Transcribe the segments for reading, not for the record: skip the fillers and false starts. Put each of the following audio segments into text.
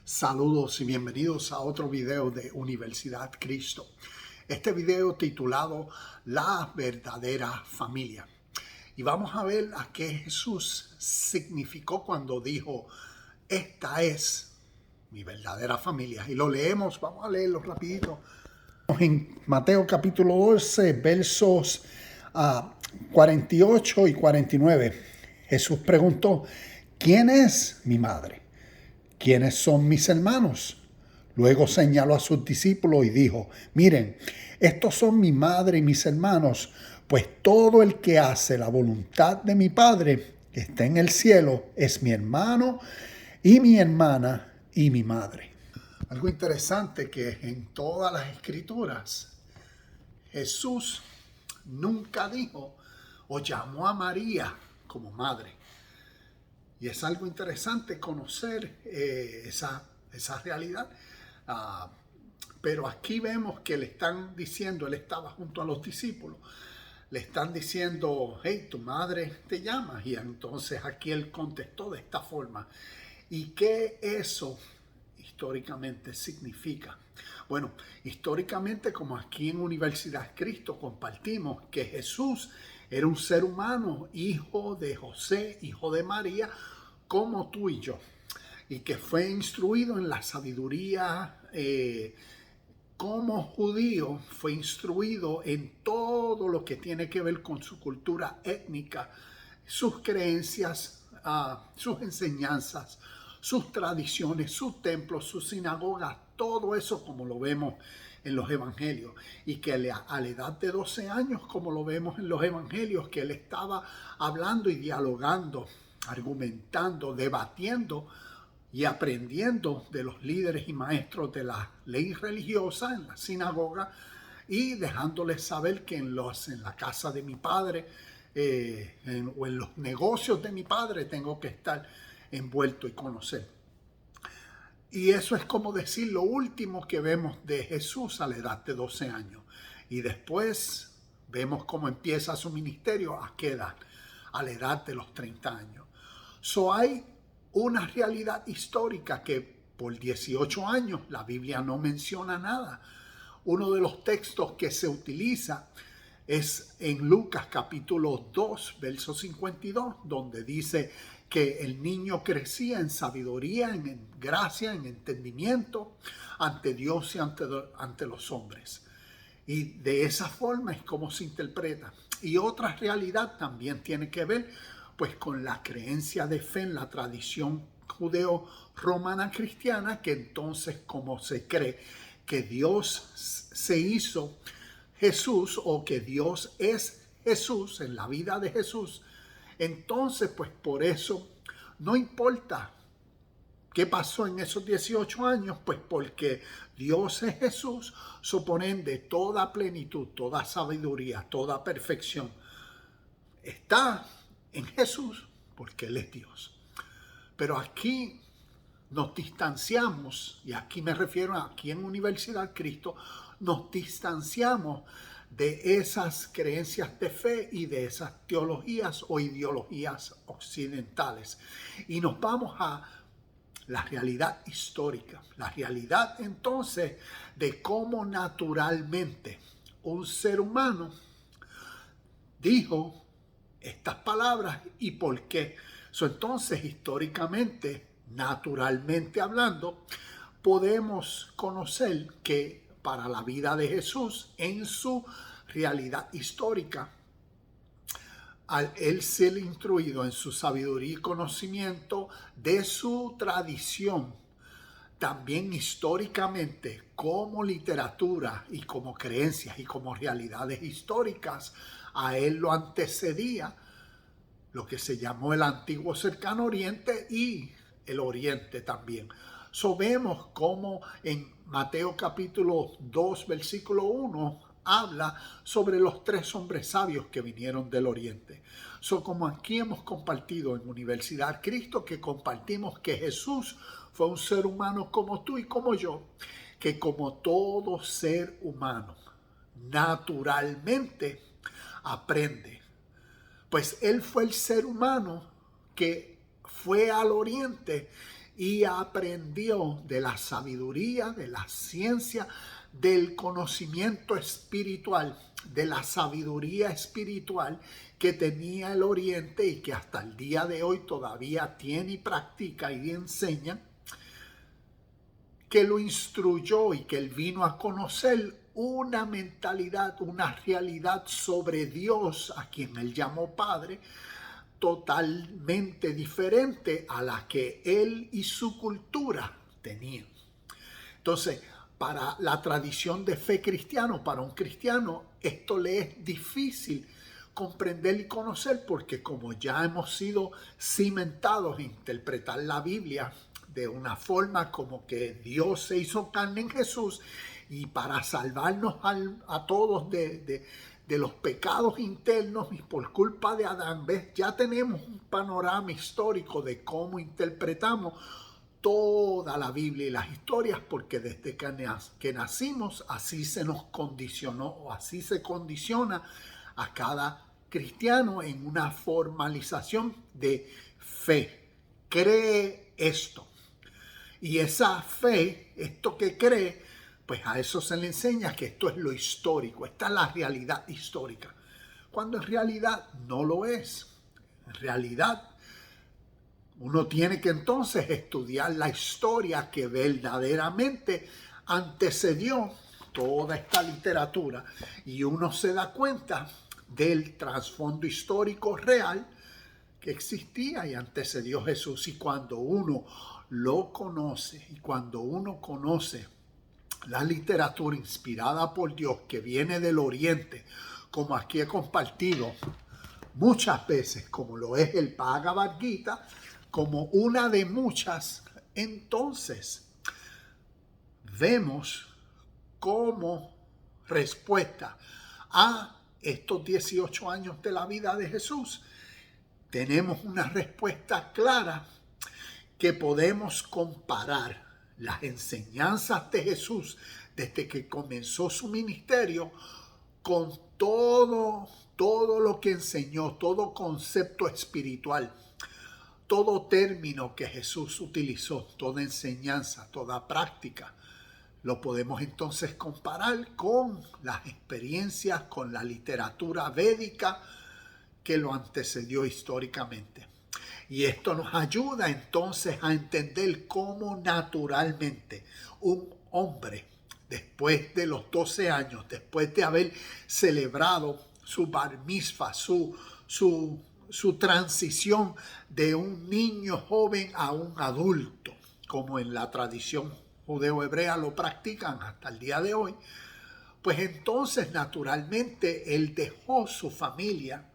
Saludos y bienvenidos a otro video de Universidad Cristo. Este video titulado La verdadera familia. Y vamos a ver a qué Jesús significó cuando dijo, esta es mi verdadera familia. Y lo leemos, vamos a leerlo rapidito. En Mateo capítulo 12, versos 48 y 49. Jesús preguntó, ¿quién es mi madre? ¿Quiénes son mis hermanos? Luego señaló a sus discípulos y dijo, miren, estos son mi madre y mis hermanos, pues todo el que hace la voluntad de mi Padre que está en el cielo es mi hermano y mi hermana y mi madre. Algo interesante que en todas las escrituras Jesús nunca dijo o llamó a María como madre. Y es algo interesante conocer esa realidad. Pero aquí vemos que le están diciendo, él estaba junto a los discípulos, le están diciendo, hey, tu madre te llama. Y entonces aquí él contestó de esta forma. ¿Y qué eso históricamente significa? Bueno, históricamente, como aquí en Universidad Cristo compartimos que Jesús era un ser humano, hijo de José, hijo de María, como tú y yo, y que fue instruido en la sabiduría, como judío, fue instruido en todo lo que tiene que ver con su cultura étnica, sus creencias, sus enseñanzas, sus tradiciones, sus templos, sus sinagogas, todo eso como lo vemos en los evangelios. Y que a la edad de 12 años, como lo vemos en los evangelios, que él estaba hablando y dialogando, argumentando, debatiendo y aprendiendo de los líderes y maestros de la ley religiosa en la sinagoga y dejándoles saber que en la casa de mi padre o en los negocios de mi padre tengo que estar envuelto y conocer. Y eso es como decir lo último que vemos de Jesús a la edad de 12 años. Y después vemos cómo empieza su ministerio a qué edad, a la edad de los 30 años. Hay una realidad histórica que por 18 años la Biblia no menciona nada. Uno de los textos que se utiliza es en Lucas capítulo 2, verso 52, donde dice que el niño crecía en sabiduría, en gracia, en entendimiento ante Dios y ante los hombres. Y de esa forma es como se interpreta. Y otra realidad también tiene que ver pues con la creencia de fe en la tradición judeo-romana cristiana, que entonces como se cree que Dios se hizo Jesús o que Dios es Jesús en la vida de Jesús, entonces pues por eso no importa qué pasó en esos 18 años, pues porque Dios es Jesús, suponiendo toda plenitud, toda sabiduría, toda perfección está en Jesús porque Él es Dios. Pero aquí nos distanciamos, y aquí me refiero a aquí en Universidad Cristo, nos distanciamos de esas creencias de fe y de esas teologías o ideologías occidentales. Y nos vamos a la realidad histórica, la realidad entonces de cómo naturalmente un ser humano dijo estas palabras y por qué. Entonces, históricamente, naturalmente hablando, podemos conocer que para la vida de Jesús, en su realidad histórica, al él ser instruido en su sabiduría y conocimiento de su tradición, también históricamente como literatura y como creencias y como realidades históricas, a él lo antecedía lo que se llamó el antiguo cercano oriente y el oriente también. Vemos cómo en Mateo capítulo 2 versículo 1 habla sobre los 3 hombres sabios que vinieron del oriente. Como aquí hemos compartido en Universidad Cristo, que compartimos que Jesús fue un ser humano como tú y como yo, que como todo ser humano naturalmente aprende. Pues él fue el ser humano que fue al oriente y aprendió de la sabiduría, de la ciencia, del conocimiento espiritual, de la sabiduría espiritual que tenía el Oriente y que hasta el día de hoy todavía tiene y practica y enseña, que lo instruyó y que él vino a conocer una mentalidad, una realidad sobre Dios, a quien él llamó Padre, totalmente diferente a la que él y su cultura tenían. Entonces, para la tradición de fe cristiana, para un cristiano, esto le es difícil comprender y conocer, porque como ya hemos sido cimentados en interpretar la Biblia de una forma como que Dios se hizo carne en Jesús, y para salvarnos a todos de los pecados internos y por culpa de Adán, ¿ves? Ya tenemos un panorama histórico de cómo interpretamos toda la Biblia y las historias, porque desde que nacimos así se nos condicionó, o así se condiciona a cada cristiano en una formalización de fe. Cree esto. Y esa fe, esto que cree, pues a eso se le enseña que esto es lo histórico, esta es la realidad histórica, cuando en realidad no lo es. En realidad, uno tiene que entonces estudiar la historia que verdaderamente antecedió toda esta literatura, y uno se da cuenta del trasfondo histórico real que existía y antecedió Jesús. Y cuando uno lo conoce, y cuando uno conoce la literatura inspirada por Dios que viene del Oriente, como aquí he compartido muchas veces, como lo es el Bhagavad Gita, como una de muchas, entonces vemos como respuesta a estos 18 años de la vida de Jesús, tenemos una respuesta clara, que podemos comparar las enseñanzas de Jesús desde que comenzó su ministerio con todo lo que enseñó, todo concepto espiritual, todo término que Jesús utilizó, toda enseñanza, toda práctica. Lo podemos entonces comparar con las experiencias, con la literatura védica que lo antecedió históricamente. Y esto nos ayuda entonces a entender cómo naturalmente un hombre, después de los 12 años, después de haber celebrado su bar mitzvah, su transición de un niño joven a un adulto, como en la tradición judeo-hebrea lo practican hasta el día de hoy, pues entonces naturalmente él dejó su familia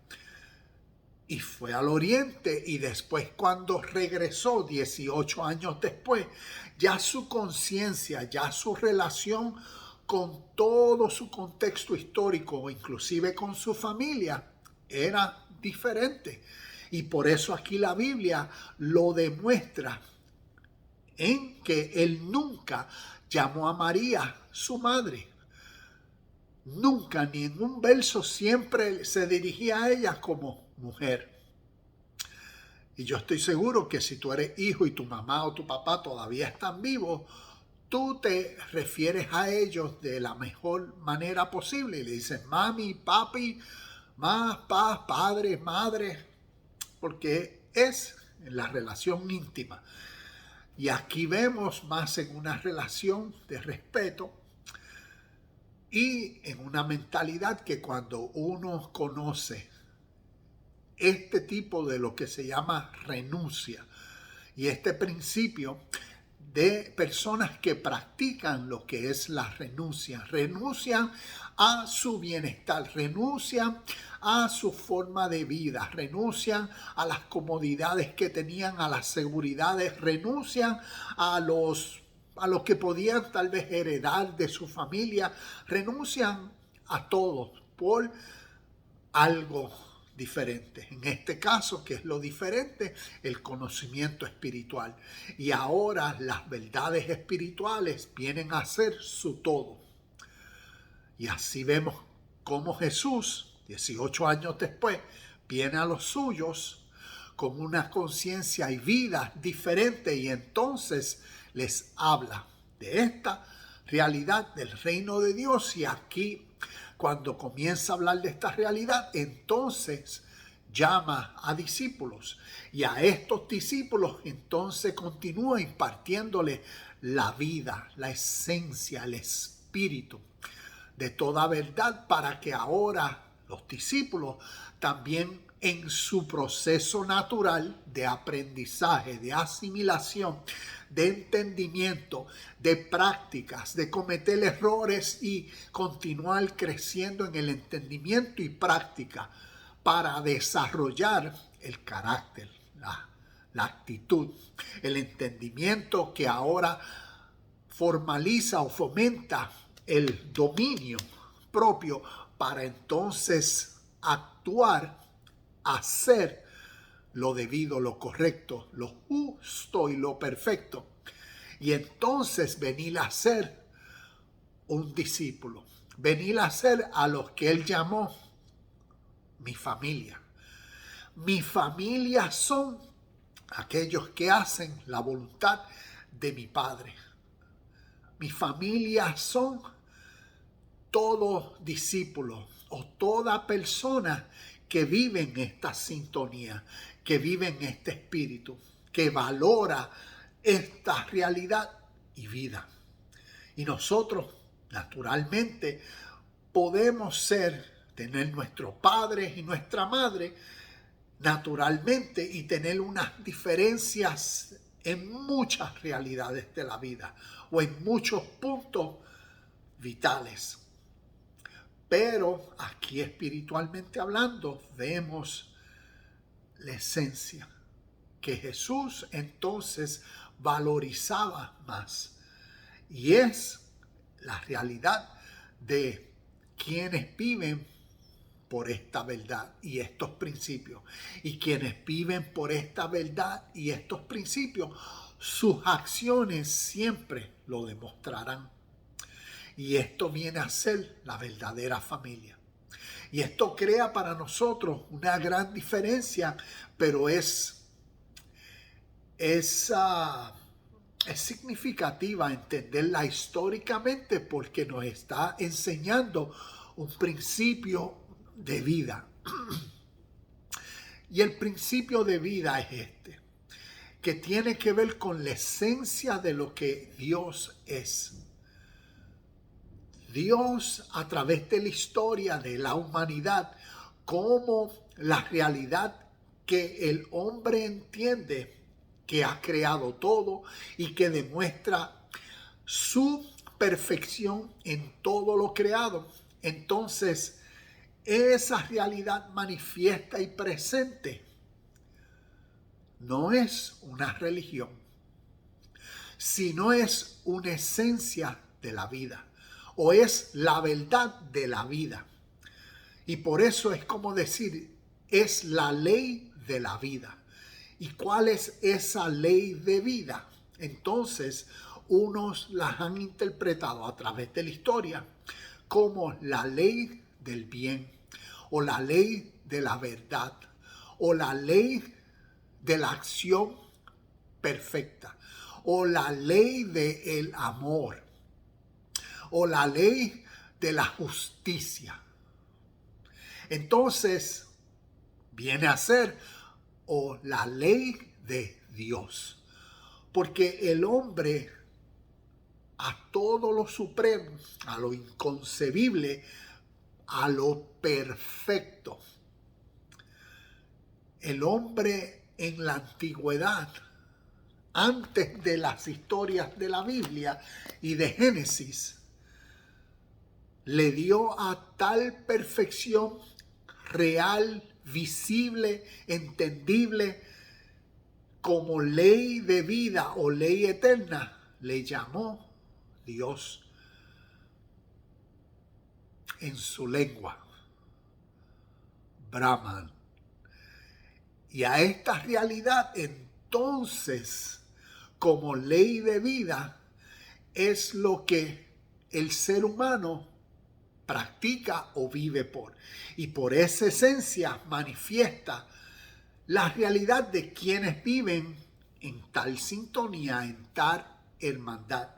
y fue al Oriente, y después cuando regresó 18 años después, ya su conciencia, ya su relación con todo su contexto histórico, inclusive con su familia, era diferente. Y por eso aquí la Biblia lo demuestra en que él nunca llamó a María su madre. Nunca, ni en un verso, siempre se dirigía a ella como mujer. Y yo estoy seguro que si tú eres hijo y tu mamá o tu papá todavía están vivos, tú te refieres a ellos de la mejor manera posible y le dices mami, papi, padre, madre, porque es la relación íntima. Y aquí vemos más en una relación de respeto y en una mentalidad que cuando uno conoce este tipo de lo que se llama renuncia y este principio de personas que practican lo que es la renuncia, renuncian a su bienestar, renuncian a su forma de vida, renuncian a las comodidades que tenían, a las seguridades, renuncian a lo que podían tal vez heredar de su familia, renuncian a todo por algo diferente. En este caso, ¿qué es lo diferente? El conocimiento espiritual. Y ahora las verdades espirituales vienen a ser su todo. Y así vemos cómo Jesús, 18 años después, viene a los suyos con una conciencia y vida diferente, y entonces les habla de esta realidad del reino de Dios. Y aquí, cuando comienza a hablar de esta realidad, entonces llama a discípulos, y a estos discípulos entonces continúa impartiéndole la vida, la esencia, el espíritu de toda verdad, para que ahora los discípulos también, en su proceso natural de aprendizaje, de asimilación, de entendimiento, de prácticas, de cometer errores y continuar creciendo en el entendimiento y práctica para desarrollar el carácter, la actitud, el entendimiento que ahora formaliza o fomenta el dominio propio, para entonces actuar, hacer lo debido, lo correcto, lo justo y lo perfecto. Y entonces venir a ser un discípulo, venir a ser a los que él llamó mi familia. Mi familia son aquellos que hacen la voluntad de mi Padre. Mi familia son todo discípulo o toda persona que vive en esta sintonía, que vive en este espíritu, que valora esta realidad y vida. Y nosotros, naturalmente, podemos tener nuestro padre y nuestra madre, naturalmente, y tener unas diferencias en muchas realidades de la vida o en muchos puntos vitales. Pero aquí, espiritualmente hablando, vemos la esencia que Jesús entonces valorizaba más, y es la realidad de quienes viven por esta verdad y estos principios. Y quienes viven por esta verdad y estos principios, sus acciones siempre lo demostrarán. Y esto viene a ser la verdadera familia. Y esto crea para nosotros una gran diferencia, pero es significativa entenderla históricamente, porque nos está enseñando un principio de vida. Y el principio de vida es que tiene que ver con la esencia de lo que Dios es. Dios, a través de la historia de la humanidad, como la realidad que el hombre entiende que ha creado todo y que demuestra su perfección en todo lo creado. Entonces, esa realidad manifiesta y presente no es una religión, sino es una esencia de la vida, o es la verdad de la vida. Y por eso es como decir, es la ley de la vida. ¿Y cuál es esa ley de vida? Entonces, unos las han interpretado a través de la historia como la ley del bien, o la ley de la verdad, o la ley de la acción perfecta, o la ley del amor, o la ley de la justicia. Entonces, viene a ser o la ley de Dios, porque el hombre, a todo lo supremo, a lo inconcebible, a lo perfecto, el hombre en la antigüedad, antes de las historias de la Biblia y de Génesis, le dio a tal perfección real, visible, entendible, como ley de vida o ley eterna, le llamó Dios en su lengua, Brahman. Y a esta realidad entonces, como ley de vida, es lo que el ser humano practica o vive por. Y por esa esencia manifiesta la realidad de quienes viven en tal sintonía, en tal hermandad.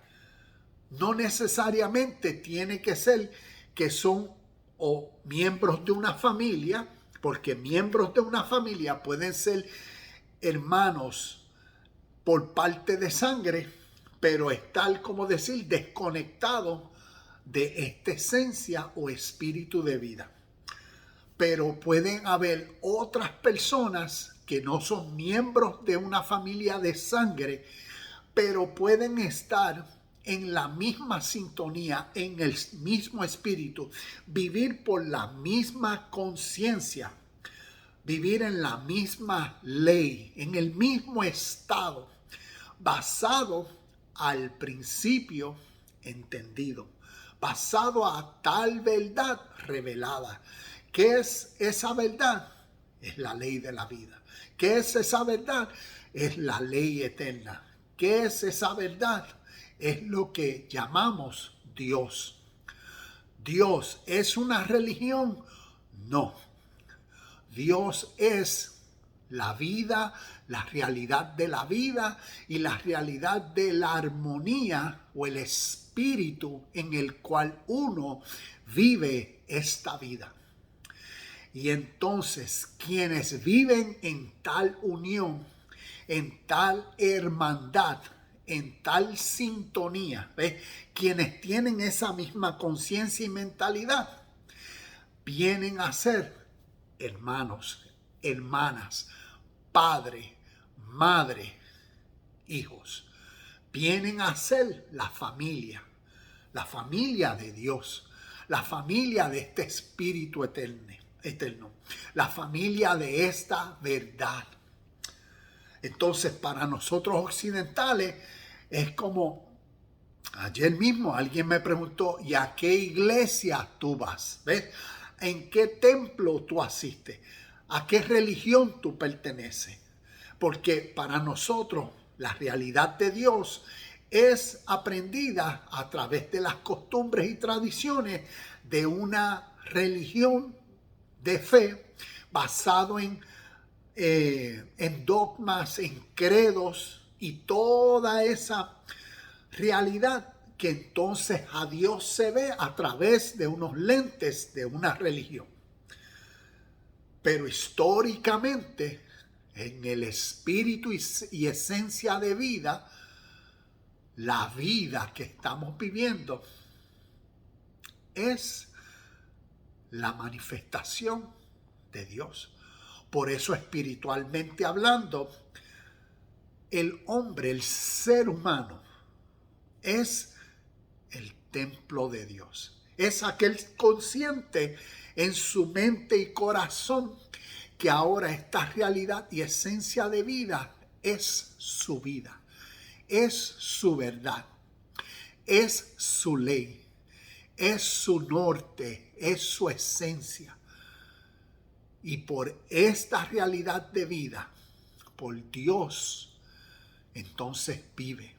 No necesariamente tiene que ser que son o miembros de una familia, porque miembros de una familia pueden ser hermanos por parte de sangre, pero estar, como decir, desconectados de esta esencia o espíritu de vida. Pero pueden haber otras personas que no son miembros de una familia de sangre, pero pueden estar en la misma sintonía, en el mismo espíritu, vivir por la misma conciencia, vivir en la misma ley, en el mismo estado, basado al principio entendido, basado a tal verdad revelada. ¿Qué es esa verdad? Es la ley de la vida. ¿Qué es esa verdad? Es la ley eterna. ¿Qué es esa verdad? Es lo que llamamos Dios. ¿Dios es una religión? No. Dios es la vida, la realidad de la vida y la realidad de la armonía o el espíritu en el cual uno vive esta vida. Y entonces quienes viven en tal unión, en tal hermandad, en tal sintonía, ¿ves? Quienes tienen esa misma conciencia y mentalidad, vienen a ser hermanos, hermanas, padre, madre, hijos. Vienen a ser la familia de Dios, la familia de este espíritu eterno, la familia de esta verdad. Entonces, para nosotros occidentales, es como ayer mismo alguien me preguntó, ¿y a qué iglesia tú vas? ¿Ves? ¿En qué templo tú asistes? ¿A qué religión tú perteneces? Porque para nosotros la realidad de Dios es aprendida a través de las costumbres y tradiciones de una religión de fe basado en dogmas, en credos y toda esa realidad que entonces a Dios se ve a través de unos lentes de una religión. Pero históricamente, en el espíritu y esencia de vida, la vida que estamos viviendo es la manifestación de Dios. Por eso, espiritualmente hablando, el hombre, el ser humano, es el templo de Dios. Es aquel consciente en su mente y corazón que ahora esta realidad y esencia de vida es su vida, es su verdad, es su ley, es su norte, es su esencia. Y por esta realidad de vida, por Dios, entonces vive.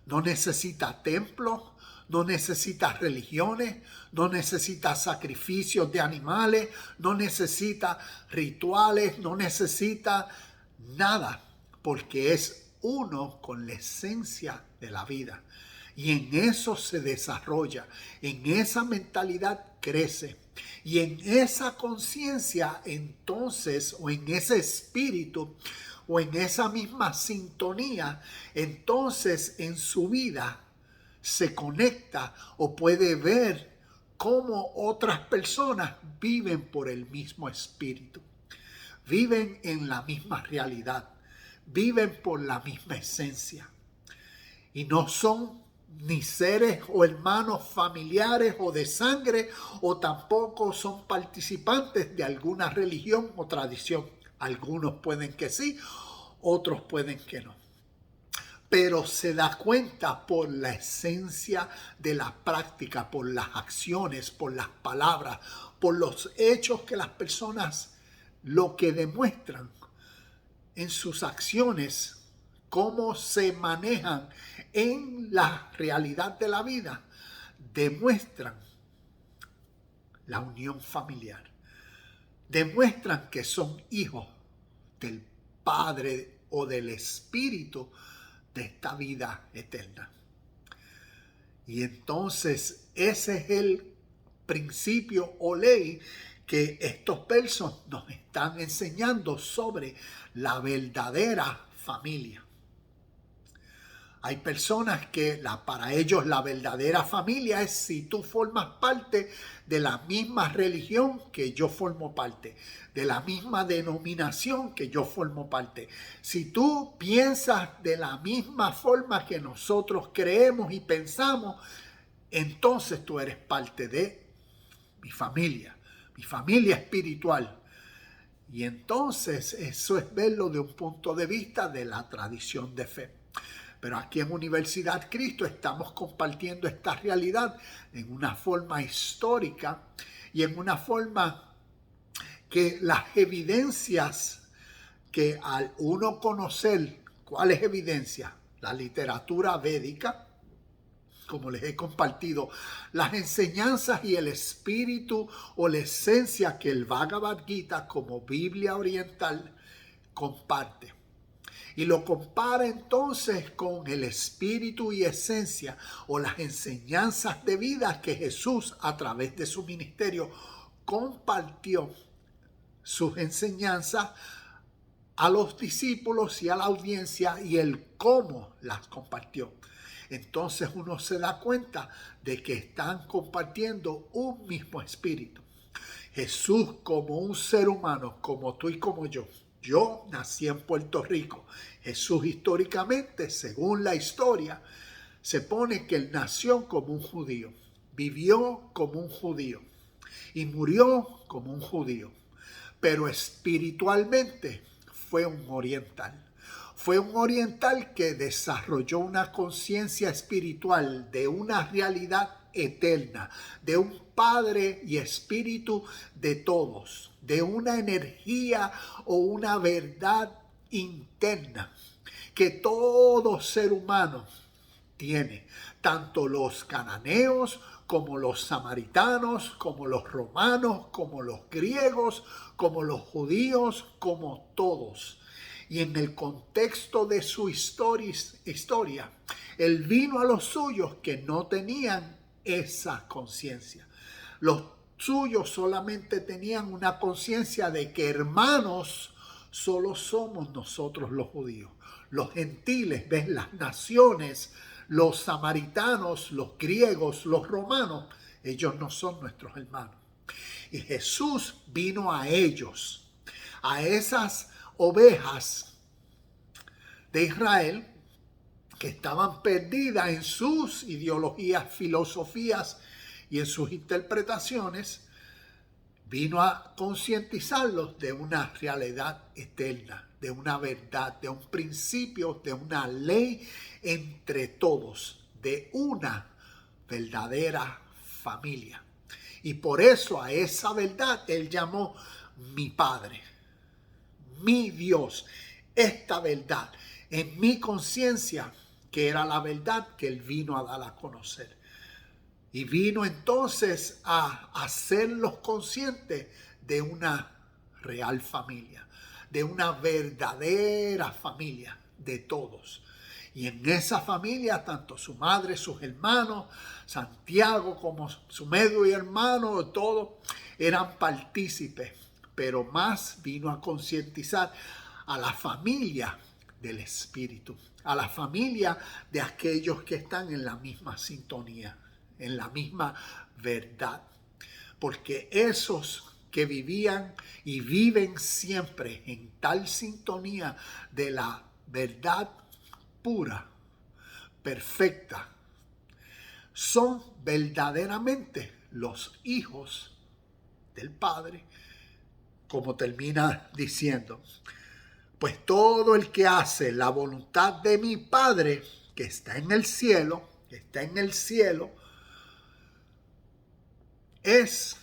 No necesita templos, no necesita religiones, no necesita sacrificios de animales, no necesita rituales, no necesita nada, porque es uno con la esencia de la vida. Y en eso se desarrolla, en esa mentalidad crece. Y en esa conciencia entonces, o en ese espíritu, o en esa misma sintonía, entonces en su vida se conecta o puede ver cómo otras personas viven por el mismo espíritu, viven en la misma realidad, viven por la misma esencia. Y no son ni seres o hermanos familiares o de sangre, o tampoco son participantes de alguna religión o tradición. Algunos pueden que sí, otros pueden que no. Pero se da cuenta por la esencia de la práctica, por las acciones, por las palabras, por los hechos que las personas lo que demuestran en sus acciones, cómo se manejan en la realidad de la vida, demuestran la unión familiar, demuestran que son hijos del Padre o del Espíritu de esta vida eterna. Y entonces ese es el principio o ley que estos versos nos están enseñando sobre la verdadera familia. Hay personas que para ellos la verdadera familia es si tú formas parte de la misma religión que yo formo parte, de la misma denominación que yo formo parte. Si tú piensas de la misma forma que nosotros creemos y pensamos, entonces tú eres parte de mi familia espiritual. Y entonces eso es verlo de un punto de vista de la tradición de fe. Pero aquí en Universidad Cristo estamos compartiendo esta realidad en una forma histórica y en una forma que las evidencias que al uno conocer, ¿cuáles evidencias? La literatura védica, como les he compartido, las enseñanzas y el espíritu o la esencia que el Bhagavad Gita como Biblia oriental comparte. Y lo compara entonces con el espíritu y esencia o las enseñanzas de vida que Jesús a través de su ministerio compartió sus enseñanzas a los discípulos y a la audiencia y el cómo las compartió. Entonces uno se da cuenta de que están compartiendo un mismo espíritu. Jesús como un ser humano, como tú y como yo. Yo nací en Puerto Rico. Jesús históricamente, según la historia, se pone que él nació como un judío, vivió como un judío y murió como un judío. Pero espiritualmente fue un oriental. Fue un oriental que desarrolló una conciencia espiritual de una realidad eterna, de un Padre y Espíritu de todos, de una energía o una verdad interna que todo ser humano tiene, tanto los cananeos como los samaritanos, como los romanos, como los griegos, como los judíos, como todos. Y en el contexto de su historia, él vino a los suyos que no tenían esa conciencia. Los suyos solamente tenían una conciencia de que hermanos solo somos nosotros los judíos. Los gentiles, ¿ves? Las naciones, los samaritanos, los griegos, los romanos, ellos no son nuestros hermanos. Y Jesús vino a ellos, a esas ovejas de Israel que estaban perdidas en sus ideologías, filosofías y en sus interpretaciones. Vino a concientizarlos de una realidad eterna, de una verdad, de un principio, de una ley entre todos, de una verdadera familia. Y por eso a esa verdad él llamó mi Padre, mi Dios. Esta verdad en mi conciencia, que era la verdad que él vino a dar a conocer. Y vino entonces a hacerlos conscientes de una real familia, de una verdadera familia de todos. Y en esa familia, tanto su madre, sus hermanos, Santiago como su medio hermano, todos eran partícipes. Pero más vino a concientizar a la familia del Espíritu, a la familia de aquellos que están en la misma sintonía, en la misma verdad. Porque esos que vivían y viven siempre en tal sintonía de la verdad pura, perfecta, son verdaderamente los hijos del Padre, como termina diciendo. Pues todo el que hace la voluntad de mi Padre, que está en el cielo, es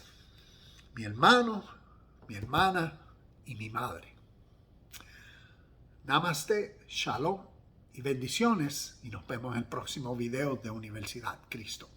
mi hermano, mi hermana y mi madre. Namaste, shalom y bendiciones. Y nos vemos en el próximo video de Universidad Cristo.